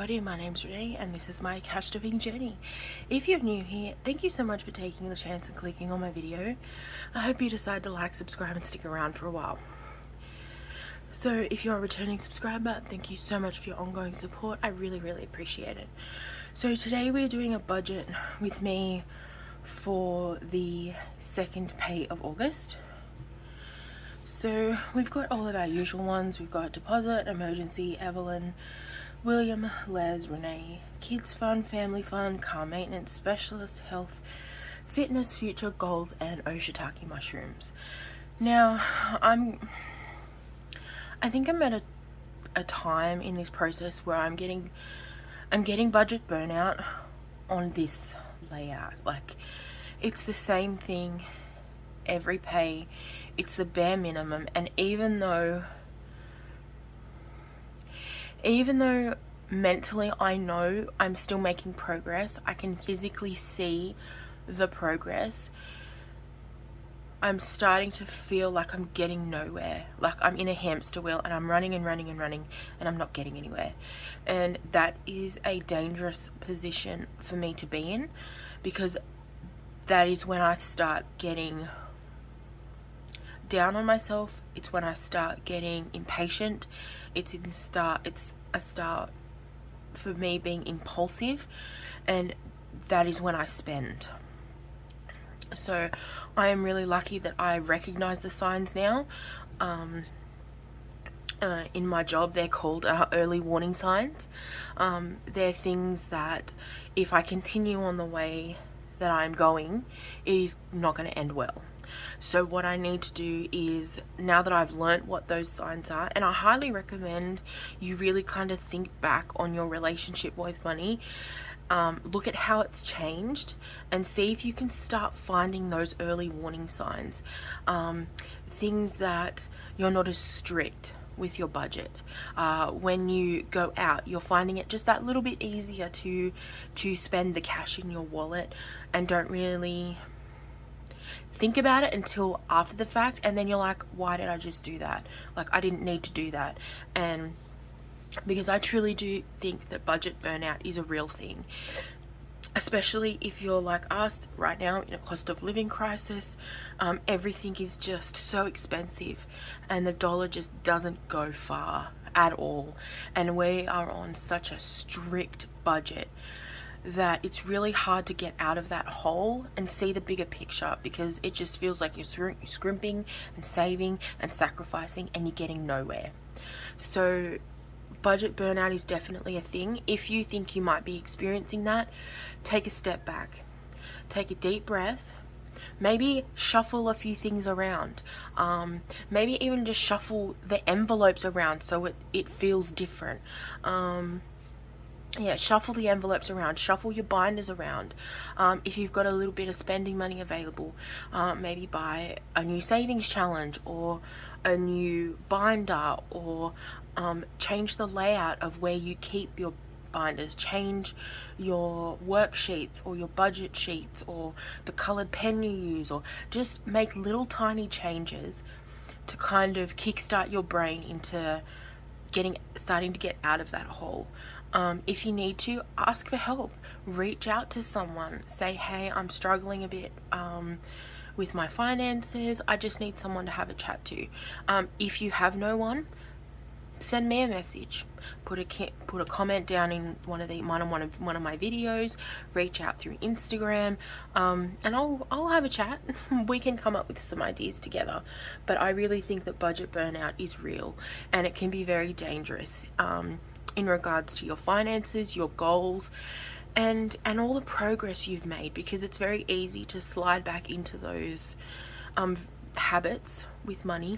everybody, my name's Renee and this is my cash stuffing journey. If you're new here, thank you so much for taking the chance and clicking on my video. I hope you decide to like, subscribe and stick around for a while. So if you're a returning subscriber, thank you so much for your ongoing support. I really appreciate it. So today we're doing a budget with me for the second pay of August. So we've got all of our usual ones. We've got deposit, emergency, Evelyn, William, Les, Renee, kids fund, family fund, car maintenance, specialist, health, fitness, future goals, and shiitake mushrooms. Now I think I'm at a time in this process where I'm getting budget burnout on this layout. Like, it's the same thing every pay. It's the bare minimum, and even though mentally I know I'm still making progress, I can physically see the progress, I'm starting to feel like I'm getting nowhere. Like I'm in a hamster wheel and I'm running and I'm not getting anywhere. And that is a dangerous position for me to be in, because that is when I start getting down on myself. It's when I start getting impatient. It's a start for me being impulsive, and that is when I spend. So I am really lucky that I recognize the signs now. In my job, they're called early warning signs. They're things that if I continue on the way that I'm going, it is not going to end well. So what I need to do is, now that I've learnt what those signs are, and I highly recommend you really kind of think back on your relationship with money, look at how it's changed and see if you can start finding those early warning signs. Things that you're not as strict with your budget. When you go out, you're finding it just that little bit easier to spend the cash in your wallet and don't really think about it until after the fact, and then you're like, why did I just do that? Like, I didn't need to do that. And because I truly do think that budget burnout is a real thing, especially if you're like us right now in a cost of living crisis. Everything is just so expensive and the dollar just doesn't go far at all, and we are on such a strict budget that it's really hard to get out of that hole and see the bigger picture, because it just feels like you're scrimping and saving and sacrificing and you're getting nowhere. So budget burnout is definitely a thing. If you think you might be experiencing that, take a step back, take a deep breath, maybe shuffle a few things around, maybe even just shuffle the envelopes around so it feels different. Shuffle the envelopes around, shuffle your binders around. If you've got a little bit of spending money available, maybe buy a new savings challenge or a new binder, or change the layout of where you keep your binders, change your worksheets or your budget sheets or the colored pen you use, or just make little tiny changes to kind of kickstart your brain into starting to get out of that hole. If you need to, ask for help, reach out to someone, say, hey, I'm struggling a bit with my finances, I just need someone to have a chat to. If you have no one, send me a message, put a comment down in one of my videos, reach out through Instagram, and I'll have a chat. We can come up with some ideas together. But I really think that budget burnout is real, and it can be very dangerous in regards to your finances, your goals, and all the progress you've made, because it's very easy to slide back into those habits with money.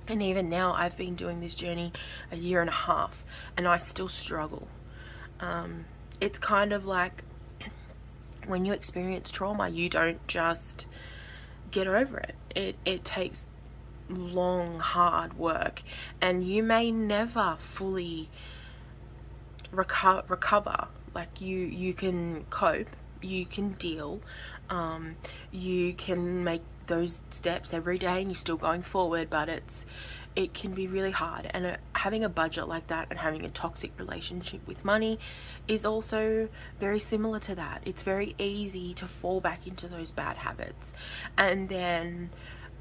And even now, I've been doing this journey a year and a half and I still struggle. It's kind of like when you experience trauma, you don't just get over it. It takes long, hard work, and you may never fully recover. Like you can cope, you can deal, you can make those steps every day and you're still going forward, but it can be really hard, and having a budget like that and having a toxic relationship with money is also very similar to that. It's very easy to fall back into those bad habits, and then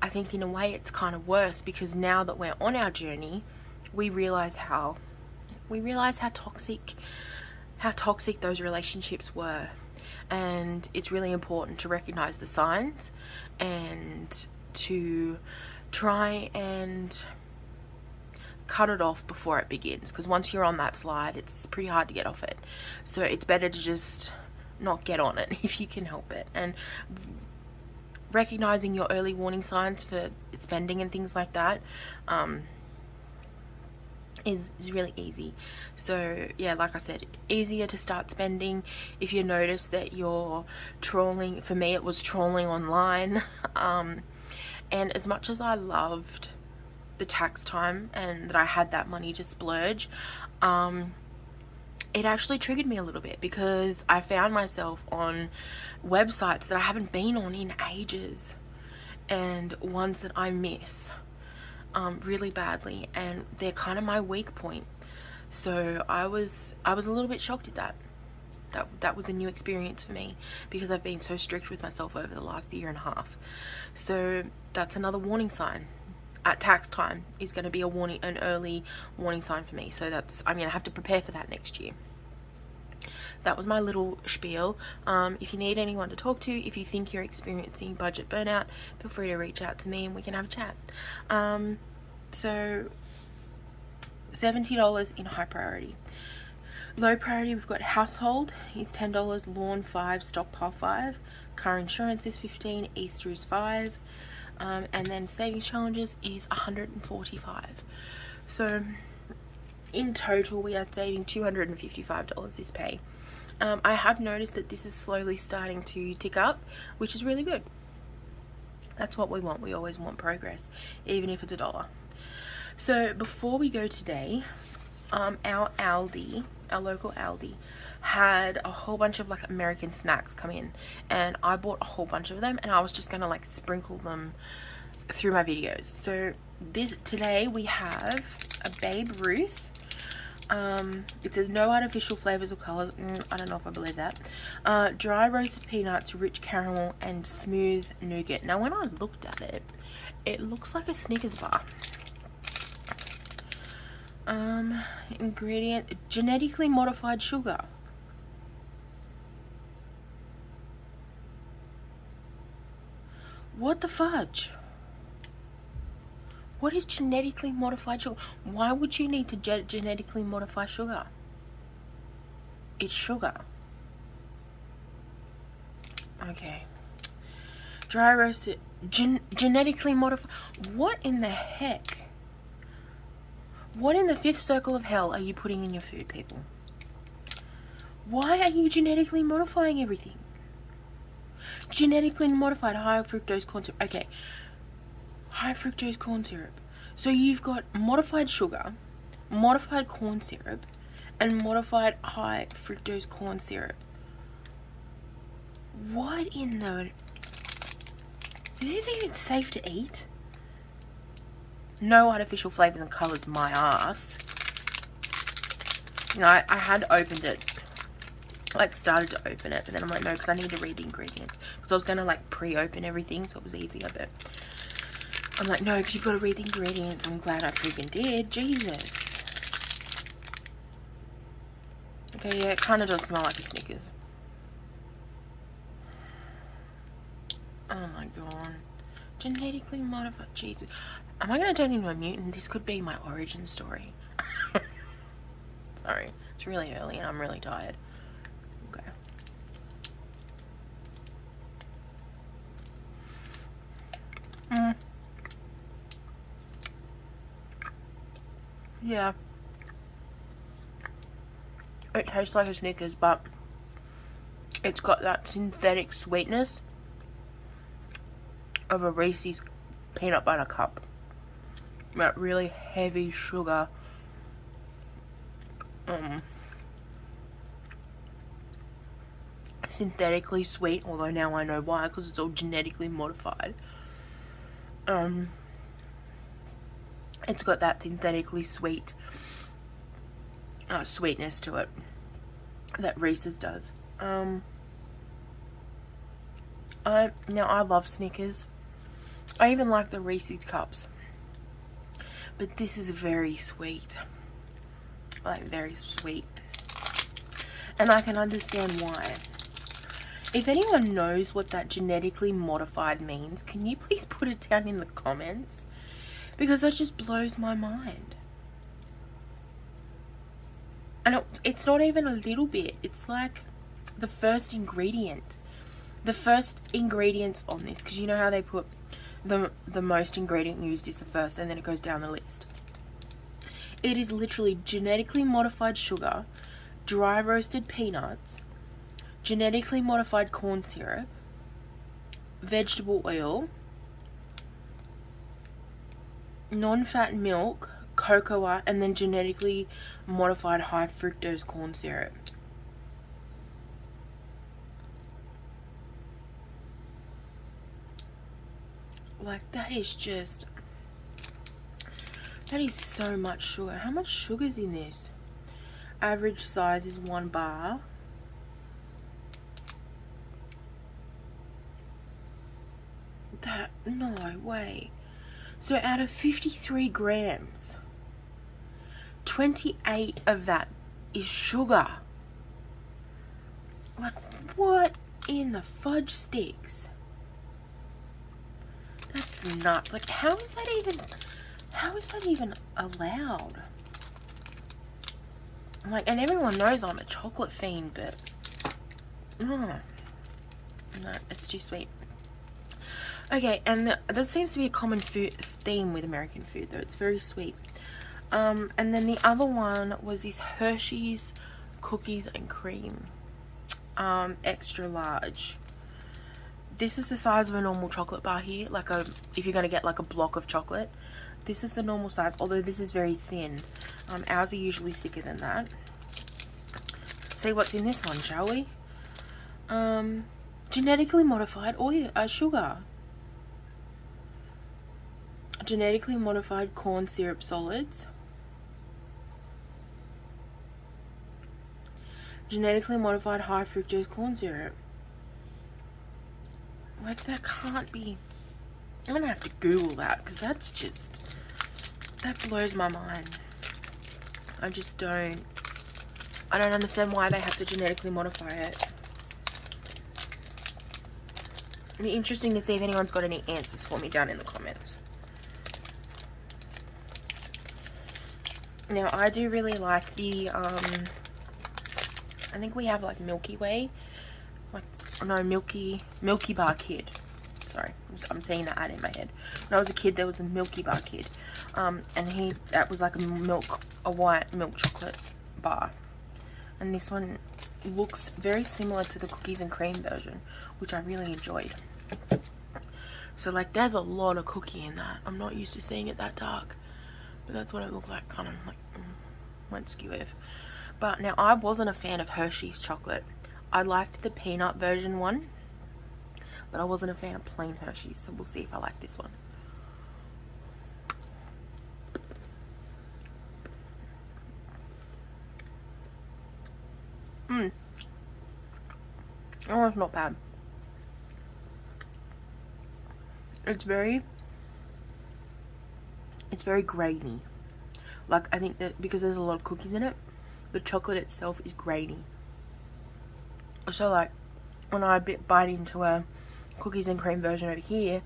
I think in a way it's kind of worse, because now that we're on our journey, we realize how toxic those relationships were. And it's really important to recognize the signs and to try and cut it off before it begins, because once you're on that slide, it's pretty hard to get off it. So it's better to just not get on it if you can help it. And recognizing your early warning signs for spending and things like that is really easy. So yeah, like I said, easier to start spending if you notice that you're trawling. For me, it was trawling online. And as much as I loved the tax time and that I had that money to splurge, it actually triggered me a little bit, because I found myself on websites that I haven't been on in ages, and ones that I miss really badly, and they're kind of my weak point. So I was a little bit shocked at that. That was a new experience for me, because I've been so strict with myself over the last year and a half. So that's another warning sign. At tax time is going to be an early warning sign for me. So I'm going to have to prepare for that next year. That was my little spiel. If you need anyone to talk to, if you think you're experiencing budget burnout, feel free to reach out to me and we can have a chat. So $70 in high priority. Low priority, we've got household is $10, lawn 5, stockpile 5, car insurance is 15, Easter is 5, and then savings challenges is 145. So in total we are saving $255 this pay. I have noticed that this is slowly starting to tick up, which is really good. That's what we want. We always want progress, even if it's $1. So before we go today, our Aldi, our local Aldi, had a whole bunch of like American snacks come in, and I bought a whole bunch of them, and I was just gonna like sprinkle them through my videos. So today we have a Babe Ruth. It says no artificial flavors or colors. I don't know if I believe that. Dry roasted peanuts, rich caramel, and smooth nougat. Now when I looked at it, it looks like a Snickers bar. Ingredient, genetically modified sugar. What the fudge? What is genetically modified sugar? Why would you need to genetically modify sugar? It's sugar. Okay. Dry roasted, genetically modified. What in the heck? What in the fifth circle of hell are you putting in your food, people? Why are you genetically modifying everything? Genetically modified high fructose corn syrup. Okay. High fructose corn syrup. So you've got modified sugar, modified corn syrup, and modified high fructose corn syrup. What in the... Is this even safe to eat? No artificial flavors and colors, my ass. You know, I had opened it, like started to open it, but then I'm like, no, because I need to read the ingredients. Because I was going to like pre-open everything, so it was easier, but I'm like, no, because you've got to read the ingredients. I'm glad I freaking did. Jesus. Okay, yeah, it kind of does smell like a Snickers. Oh my god. Genetically modified. Jesus. Am I going to turn into a mutant? This could be my origin story. Sorry. It's really early and I'm really tired. Okay. Yeah. It tastes like a Snickers, but it's got that synthetic sweetness of a Reese's peanut butter cup. That really heavy sugar. Synthetically sweet, although now I know why, because it's all genetically modified. It's got that synthetically sweet sweetness to it that Reese's does. Now I love Snickers. I even like the Reese's cups, but this is very sweet, like very sweet, and I can understand why. If anyone knows what that genetically modified means, can you please put it down in the comments? Because that just blows my mind. And it's not even a little bit. It's like the first ingredient. The first ingredients on this. Because you know how they put the most ingredient used is the first, and then it goes down the list. It is literally genetically modified sugar, dry roasted peanuts, genetically modified corn syrup, vegetable oil, non-fat milk, cocoa, and then genetically modified high fructose corn syrup. Like, that is so much sugar. How much sugar is in this? Average size is 1 bar. No way. So out of 53 grams, 28 of that is sugar. Like, what in the fudge sticks? That's nuts. Like, how is that even allowed? Like, and everyone knows I'm a chocolate fiend, but no, it's too sweet. Okay, and that seems to be a common food theme with American food, though. It's very sweet. And then the other one was this Hersheys cookies and cream, extra large. This is the size of a normal chocolate bar here. Like if you're gonna get like a block of chocolate, this is the normal size. Although this is very thin. Ours are usually thicker than that. Let's see what's in this one, shall we? Genetically modified oil, sugar. Genetically modified corn syrup solids. Genetically modified high fructose corn syrup. Like, that can't be. I'm gonna have to Google that, because that blows my mind. I don't understand why they have to genetically modify it. It'd be interesting to see if anyone's got any answers for me down in the comments. Now, I do really like the, I think we have like Milky Way. No, Milky Bar Kid. Sorry, I'm saying that ad in my head. When I was a kid, there was a Milky Bar Kid. And that was like a white milk chocolate bar. And this one looks very similar to the cookies and cream version, which I really enjoyed. So, like, there's a lot of cookie in that. I'm not used to seeing it that dark. But that's what it looked like, kind of like, went skew with. But now, I wasn't a fan of Hershey's chocolate. I liked the peanut version one, but I wasn't a fan of plain Hershey's, so we'll see if I like this one. Oh, it's not bad. It's very grainy. Like, I think that because there's a lot of cookies in it, the chocolate itself is grainy. So, like, when I bite into a cookies and cream version over here,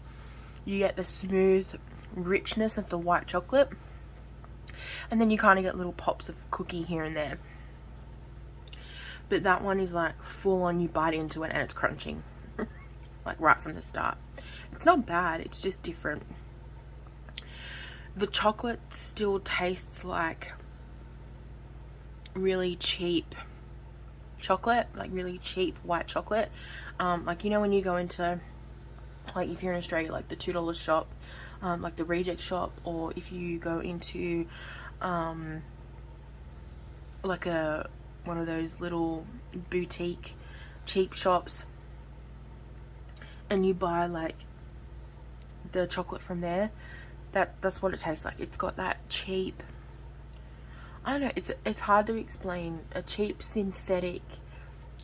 you get the smooth richness of the white chocolate, and then you kind of get little pops of cookie here and there. But that one is like full on, you bite into it and it's crunching. Like, right from the start. It's not bad, it's just different. The chocolate still tastes like really cheap chocolate, like really cheap white chocolate. Like, you know, when you go into, like, if you're in Australia, like the $2 shop, like the reject shop, or if you go into like one of those little boutique cheap shops, and you buy like the chocolate from there, That's what it tastes like. It's got that cheap, I don't know, it's hard to explain, a cheap synthetic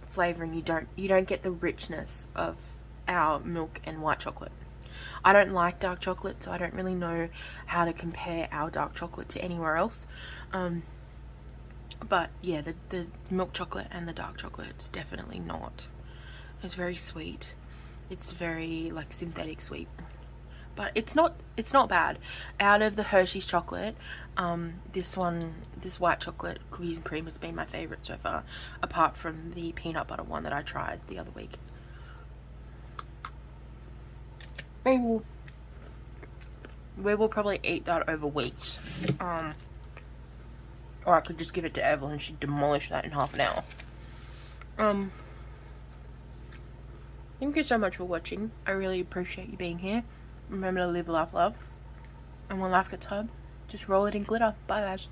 flavor, and you don't get the richness of our milk and white chocolate. I don't like dark chocolate, so I don't really know how to compare our dark chocolate to anywhere else. But yeah, the milk chocolate and the dark chocolate, it's definitely not. It's very sweet. It's very like synthetic sweet. But it's not bad. Out of the Hershey's chocolate, this white chocolate cookies and cream has been my favourite so far, apart from the peanut butter one that I tried the other week. We will probably eat that over weeks. Or I could just give it to Evelyn and she'd demolish that in half an hour. Thank you so much for watching. I really appreciate you being here. Remember to live, laugh, love. And when life gets hard, just roll it in glitter. Bye, guys.